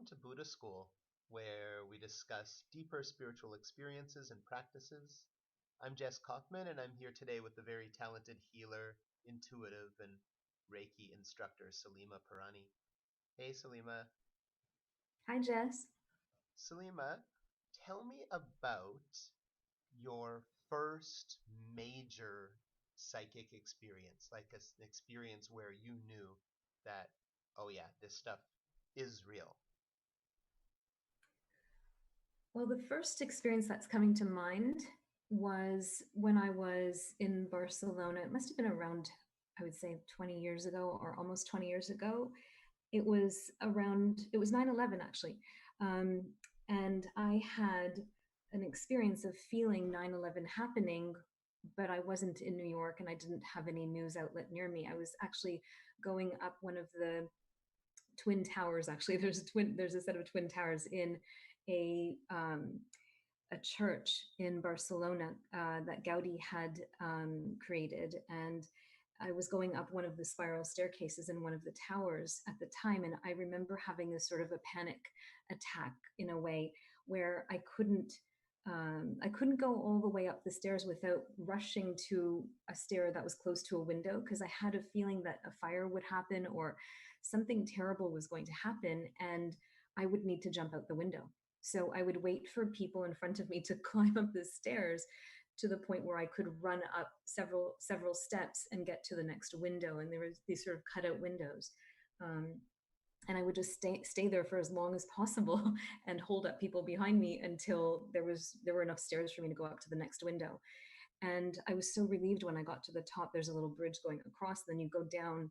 welcome to Buddha School, where we discuss deeper spiritual experiences and practices. I'm Jess Kaufman, and I'm here today with the very talented healer, intuitive, and Reiki instructor, Salima Pirani. Hey, Salima. Hi, Jess. Salima, tell me about your first major psychic experience, like an experience where you knew that, oh yeah, this stuff is real. Well, the first experience that's coming to mind was when I was in Barcelona. It must have been around, I would say, 20 years ago or almost 20 years ago. It was 9/11 actually. Um, and I had an experience of feeling 9/11 happening, but I wasn't in New York and I didn't have any news outlet near me. I was actually going up one of the twin towers. Actually, there's a set of twin towers in a um, a church in Barcelona that Gaudi had created, and I was going up one of the spiral staircases in one of the towers at the time, and I remember having this sort of a panic attack in a way where I couldn't go all the way up the stairs without rushing to a stair that was close to a window because I had a feeling that a fire would happen or something terrible was going to happen, and I would need to jump out the window. So I would wait for people in front of me to climb up the stairs to the point where I could run up several steps and get to the next window. And there was these sort of cutout windows. Um, and I would just stay there for as long as possible and hold up people behind me until there were enough stairs for me to go up to the next window. And I was so relieved when I got to the top. There's a little bridge going across, then you go down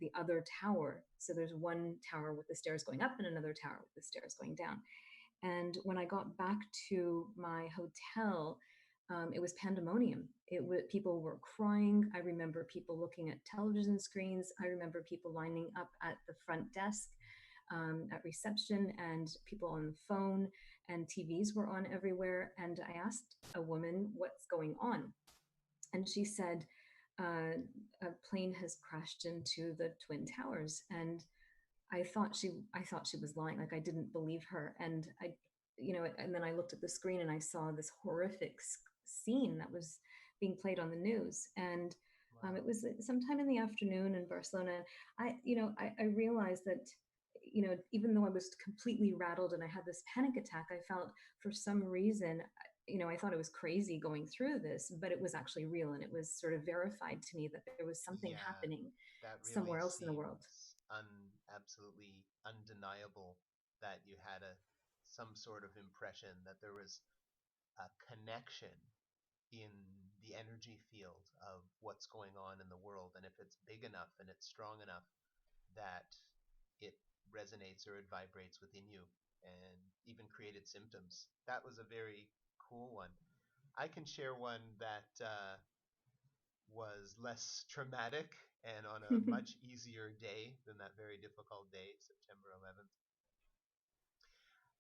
the other tower. So there's one tower with the stairs going up and another tower with the stairs going down. And when I got back to my hotel, it was pandemonium. People were crying. I remember people looking at television screens. I remember people lining up at the front desk, at reception, and people on the phone, and TVs were on everywhere. And I asked a woman, "What's going on?" And she said, "A plane has crashed into the twin towers." And I thought she was lying. Like I didn't believe her. And and then I looked at the screen and I saw this horrific scene that was being played on the news. And it Wow. was sometime in the afternoon in Barcelona. I realized that, even though I was completely rattled and I had this panic attack, I felt for some reason, I thought it was crazy going through this, but it was actually real. And it was sort of verified to me that there was something Yeah, happening that really somewhere else in the world. seems absolutely undeniable that you had some sort of impression that there was a connection in the energy field of what's going on in the world, and if it's big enough and it's strong enough that it resonates or it vibrates within you and even created symptoms. That was a very cool one. I can share one that was less traumatic and on a much easier day than that very difficult day, September 11th.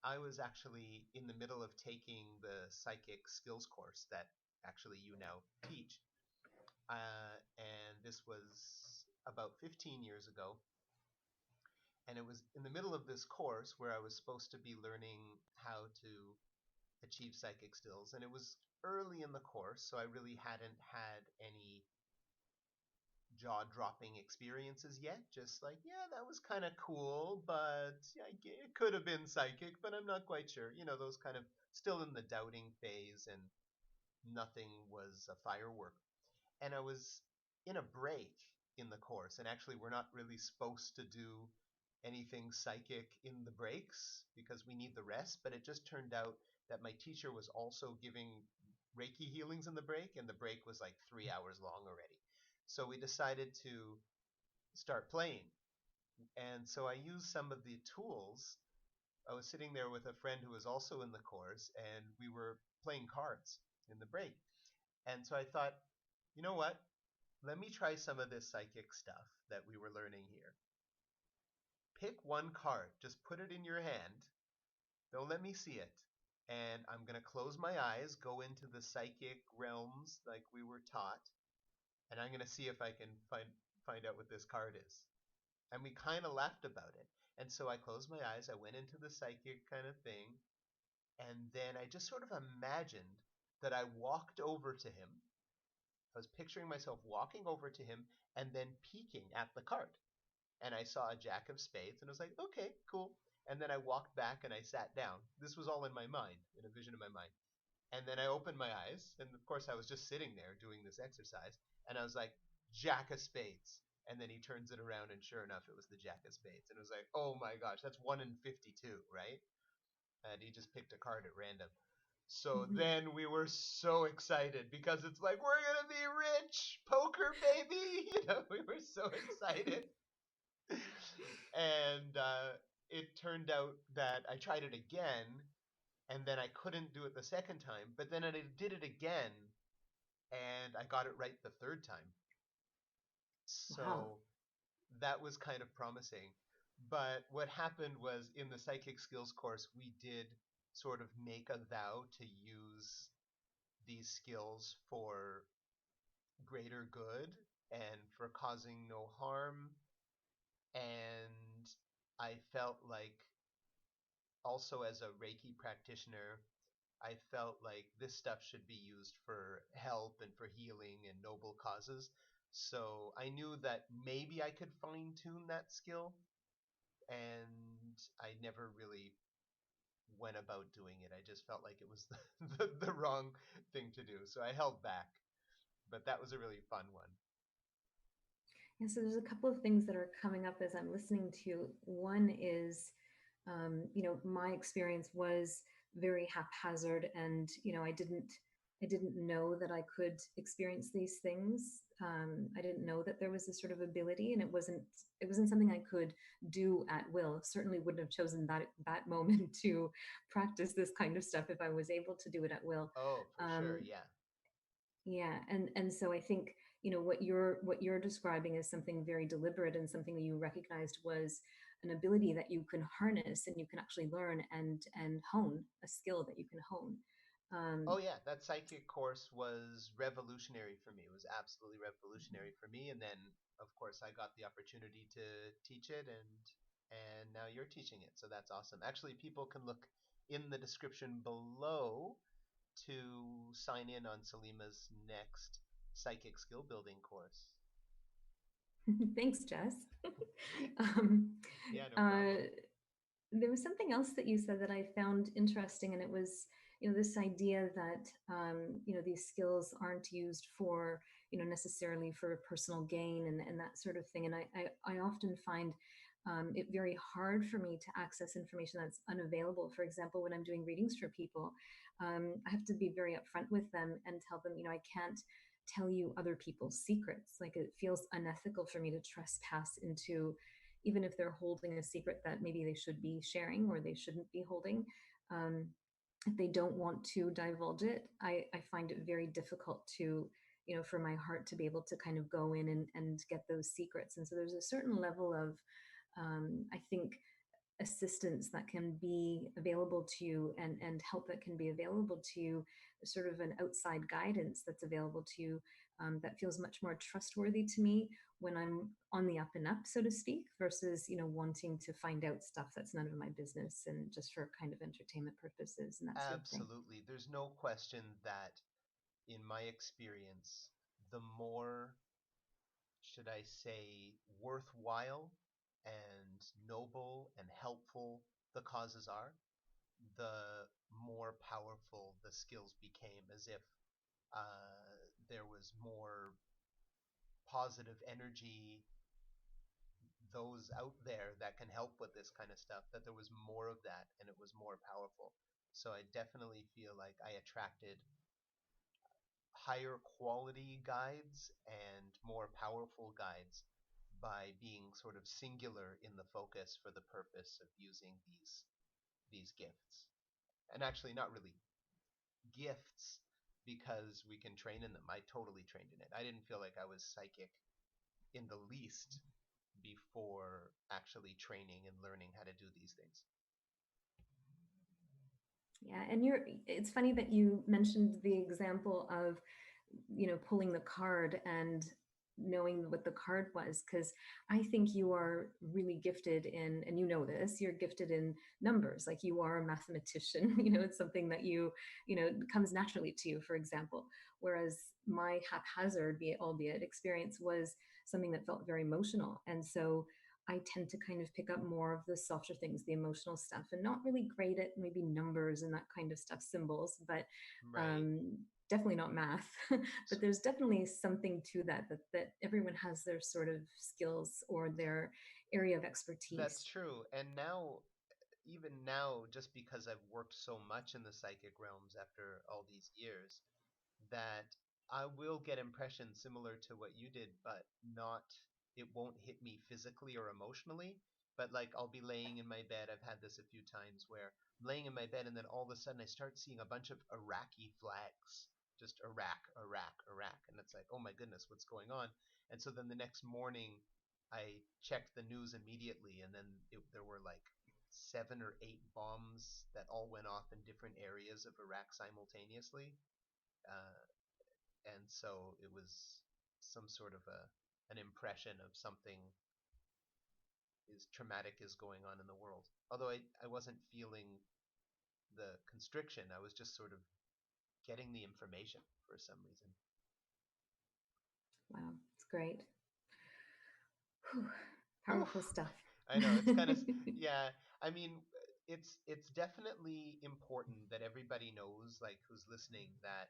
I was actually in the middle of taking the psychic skills course that actually you now teach. And this was about 15 years ago. And it was in the middle of this course where I was supposed to be learning how to achieve psychic skills. And it was early in the course, so I really hadn't had any jaw-dropping experiences yet. Just like, yeah, that was kind of cool, but it could have been psychic, but I'm not quite sure. You know, those kind of still in the doubting phase, and nothing was a firework. And I was in a break in the course, and actually, we're not really supposed to do anything psychic in the breaks because we need the rest. But it just turned out that my teacher was also giving Reiki healings in the break, and the break was like 3 hours long already. So we decided to start playing. And so I used some of the tools. I was sitting there with a friend who was also in the course, and we were playing cards in the break. And so I thought, you know what? Let me try some of this psychic stuff that we were learning here. Pick one card, just put it in your hand. Don't let me see it. And I'm going to close my eyes, go into the psychic realms like we were taught, and I'm going to see if I can find out what this card is. And we kind of laughed about it. And so I closed my eyes, I went into the psychic kind of thing, and then I just sort of imagined that I walked over to him. I was picturing myself walking over to him and then peeking at the card. And I saw a jack of spades, and I was like, okay, cool. And then I walked back and I sat down. This was all in my mind, in a vision in my mind. And then I opened my eyes, and of course I was just sitting there doing this exercise, and I was like, Jack of spades. And then he turns it around, and sure enough, it was the Jack of spades. And it was like, oh my gosh, that's 1 in 52, right? And he just picked a card at random. So Mhm. then we were so excited because it's like, we're going to be rich, poker baby. We were so excited. And it turned out that I tried it again, and then I couldn't do it the second time. But then I did it again, and I got it right the third time. Wow. So that was kind of promising. But what happened was in the psychic skills course, we did sort of make a vow to use these skills for greater good and for causing no harm. And I felt like also as a Reiki practitioner, I felt like this stuff should be used for help and for healing and noble causes. So I knew that maybe I could fine tune that skill, and I never really went about doing it. I just felt like it was the wrong thing to do. So I held back. But that was a really fun one. Yeah, so there's a couple of things that are coming up as I'm listening to you. One is, my experience was very haphazard, and I didn't know that I could experience these things. I didn't know that there was this sort of ability, and it wasn't something I could do at will. Certainly wouldn't have chosen that moment to practice this kind of stuff if I was able to do it at will. Oh, for sure. Um, Yeah. yeah, and so I think what you're describing is something very deliberate and something that you recognized was an ability that you can harness and you can actually learn and hone a skill that you can hone. Um, Oh, yeah. That psychic course was revolutionary for me. It was absolutely revolutionary for me. And then, of course, I got the opportunity to teach it, and now you're teaching it. So that's awesome. Actually, people can look in the description below to sign in on Salima's next psychic skill building course. Thanks, Jess. um, Yeah, no uh, problem. there was something else that you said that I found interesting, and it was, this idea that, these skills aren't used for, necessarily for personal gain and that sort of thing. And I often find it very hard for me to access information that's unavailable. For example, when I'm doing readings for people, I have to be very upfront with them and tell them, I can't tell you other people's secrets. Like, it feels unethical for me to trespass into, even if they're holding a secret that maybe they should be sharing or they shouldn't be holding. Um, if they don't want to divulge it, I find it very difficult to, for my heart to be able to kind of go in and get those secrets. And so there's a certain level of, I think, assistance that can be available to you, and help that can be available to you, sort of an outside guidance that's available to you, that feels much more trustworthy to me when I'm on the up and up, so to speak, versus wanting to find out stuff that's none of my business and just for kind of entertainment purposes and that sort of thing. Absolutely. There's no question that, in my experience, the more, should I say, worthwhile and noble and helpful the causes are, the more powerful the skills became, as if there was more positive energy, those out there that can help with this kind of stuff, that there was more of that and it was more powerful. So I definitely feel like I attracted higher quality guides and more powerful guides by being sort of singular in the focus for the purpose of using these gifts. And actually not really gifts, because we can train in them. I totally trained in it. I didn't feel like I was psychic in the least before actually training and learning how to do these things. Yeah, and it's funny that you mentioned the example of, pulling the card and knowing what the card was, because I think you are really gifted in, and you know this, you're gifted in numbers. Like you are a mathematician, it's something that comes naturally to you, for example. Whereas my haphazard, be it albeit experience, was something that felt very emotional. And so I tend to kind of pick up more of the softer things, the emotional stuff, and not really great at maybe numbers and that kind of stuff, symbols, but Right. um, definitely not math. But So there's definitely something to that everyone has their sort of skills or their area of that's expertise. true. And now, even now, just because I've worked so much in the psychic realms after all these years, that I will get impressions similar to what you did, but not, it won't hit me physically or emotionally. But like I'll be laying in my bed. I've had this a few times where I'm laying in my bed and then all of a sudden I start seeing a bunch of Iraqi flags. Just Iraq, Iraq, Iraq. And it's like, oh my goodness, what's going on? And so then the next morning I checked the news immediately, and then there were like 7 or 8 bombs that all went off in different areas of Iraq simultaneously. Uh, and so it was some sort of an impression of something is traumatic is going on in the world. Although I wasn't feeling the constriction, I was just sort of getting the information for some reason. Wow, it's great. Whew, Whew. powerful stuff. I know it's kind of, yeah. I mean, it's definitely important that everybody knows, like who's listening, that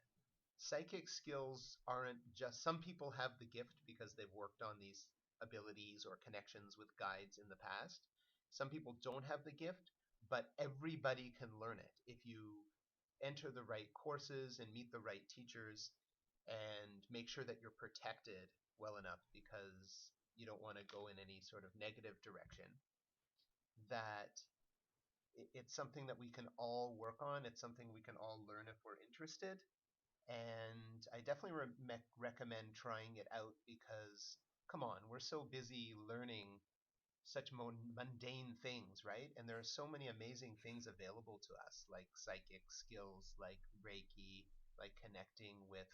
psychic skills aren't just, some people have the gift because they've worked on these abilities or connections with guides in the past. Some people don't have the gift, but everybody can learn it if you enter the right courses and meet the right teachers and make sure that you're protected well enough, because you don't want to go in any sort of negative direction. That it's something that we can all work on. It's something we can all learn if we're interested, and I definitely recommend trying it out, because come on, we're so busy learning such mundane things, right? And there are so many amazing things available to us, like psychic skills, like Reiki, like connecting with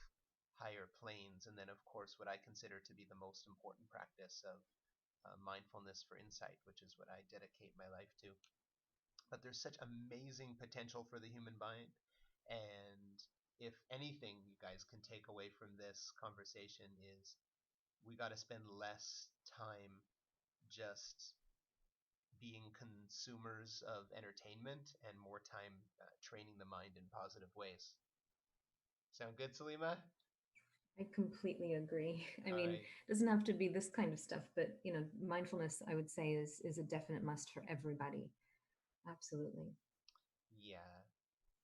higher planes, and then of course what I consider to be the most important practice of mindfulness for insight, which is what I dedicate my life to. But there's such amazing potential for the human mind. And if anything you guys can take away from this conversation is we got to spend less time just being consumers of entertainment and more time training the mind in positive ways. Sound good, Salima? I completely agree. I All mean, right. it doesn't have to be this kind of stuff, but mindfulness, I would say, is a definite must for everybody. Absolutely. Yeah.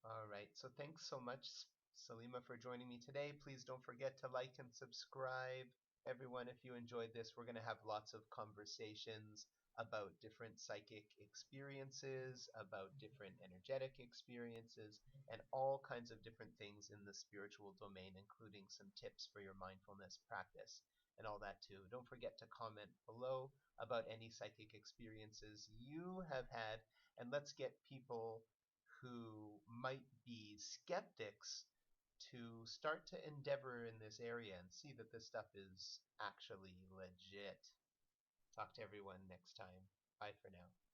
All right. So thanks so much, Salima, for joining me today. Please don't forget to like and subscribe. Everyone, if you enjoyed this, we're going to have lots of conversations about different psychic experiences, about different energetic experiences, and all kinds of different things in the spiritual domain, including some tips for your mindfulness practice and all that too. Don't forget to comment below about any psychic experiences you have had, and let's get people who might be skeptics to start to endeavor in this area and see that this stuff is actually legit. Talk to everyone next time. Bye for now.